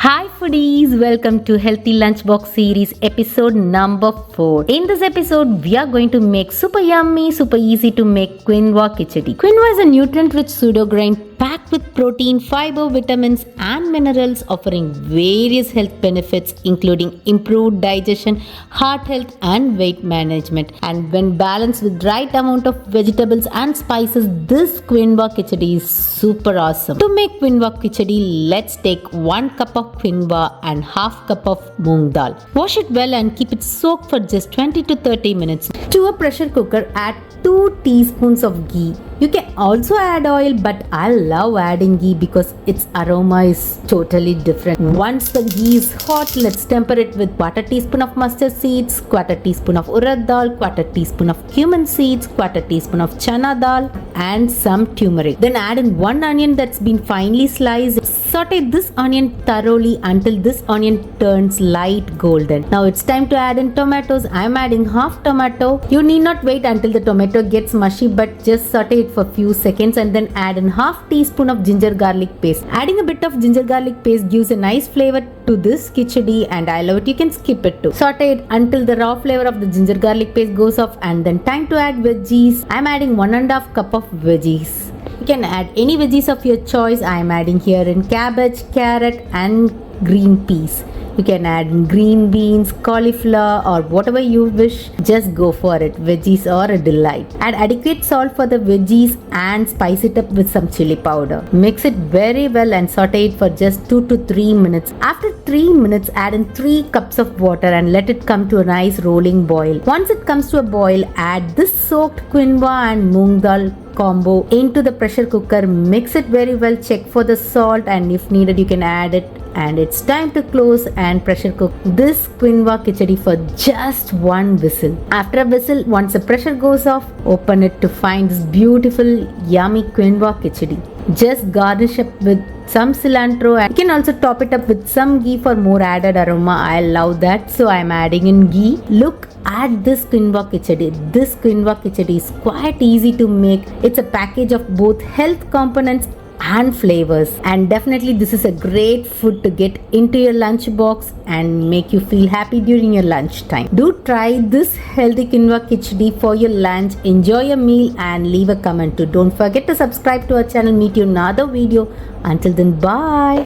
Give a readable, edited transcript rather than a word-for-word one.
Hi foodies, welcome to Healthy Lunchbox series episode number 4. In this episode, we are going to make super yummy, super easy to make quinoa kichdi. Quinoa is a nutrient-rich pseudo grain packed with protein, fiber, vitamins and minerals offering various health benefits including improved digestion, heart health and weight management. And when balanced with right amount of vegetables and spices, this quinoa kichdi is super awesome. To make quinoa kichdi, let's take 1 cup of quinoa and half cup of moong dal. Wash it well and keep it soaked for just 20 to 30 minutes. To a pressure cooker, add 2 teaspoons of ghee. You can also add oil, but I love adding ghee because its aroma is totally different. Once the ghee is hot, let's temper it with 1/4 teaspoon of mustard seeds, 1/4 teaspoon of urad dal, 1/4 teaspoon of cumin seeds, 1/4 teaspoon of chana dal and some turmeric. Then add in 1 onion that's been finely sliced. Saute this onion thoroughly until this onion turns light golden. Now it's time to add in tomatoes. I'm adding half tomato. You need not wait until the tomato gets mushy, but just saute it for few seconds and then add in half teaspoon of ginger garlic paste. Adding a bit of ginger garlic paste gives a nice flavor to this kichdi and I love it. You can skip it too. Saute it until the raw flavor of the ginger garlic paste goes off and then time to add veggies. I'm adding 1½ cup of veggies. You can add any veggies of your choice. I am adding here in cabbage, carrot and green peas. You can add green beans, cauliflower or whatever you wish. Just go for it. Veggies are a delight. Add adequate salt for the veggies and spice it up with some chili powder. Mix it very well and saute it for just 2 to 3 minutes. After 3 minutes, add in 3 cups of water and let it come to a nice rolling boil. Once it comes to a boil, add this soaked quinoa and moong dal combo into the pressure cooker. Mix it very well. Check for the salt and if needed, you can add it. And it's time to close and pressure cook this quinoa kichdi for just 1 whistle. After a whistle, once the pressure goes off, open it to find this beautiful yummy quinoa kichdi. Just garnish up with some cilantro and you can also top it up with some ghee for more added aroma. I love that, so I'm adding in ghee. Look at this quinoa kichdi. This quinoa kichdi is quite easy to make. It's a package of both health components and flavors, and definitely this is a great food to get into your lunch box and make you feel happy during your lunch time. Do try this healthy quinoa kichdi for your lunch. Enjoy your meal and leave a comment too. Don't forget to subscribe to our channel. Meet you in another video. Until then, bye.